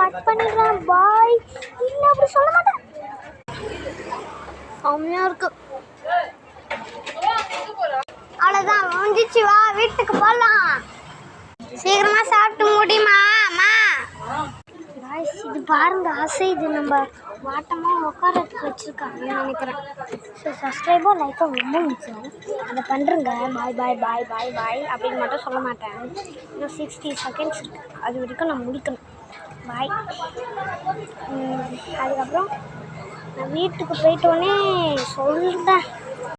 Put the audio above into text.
Cut பண்ணிடுறேன். பாய். இல்லை அப்படி சொல்ல மாட்டேன். செம்மையாக இருக்கு. அவ்வளோதான் முடிஞ்சிச்சு. வா வீட்டுக்கு போகலாம். சீக்கிரமா சாப்பிட்டு முடியுமா? அம்மா இது பாருங்க அசைது. நம்ம வாட்டமாக உட்காரத்துக்கு வச்சுருக்காங்கன்னு நினைக்கிறேன். ஸோ சப்ஸ்கிரைபோ லைக்கோ ரொம்ப முக்கியம். அதை பண்ணுறங்க. பாய் பாய் பாய் பாய் பாய் அப்படின்னு மட்டும் சொல்ல மாட்டேன். இன்னும் 60 செகண்ட்ஸ் இருக்குது. அது வரைக்கும் நான் முடிக்கணும். பாய். அதுக்கப்புறம் நான் வீட்டுக்கு போயிட்டோன்னே சொல்கிறேன்.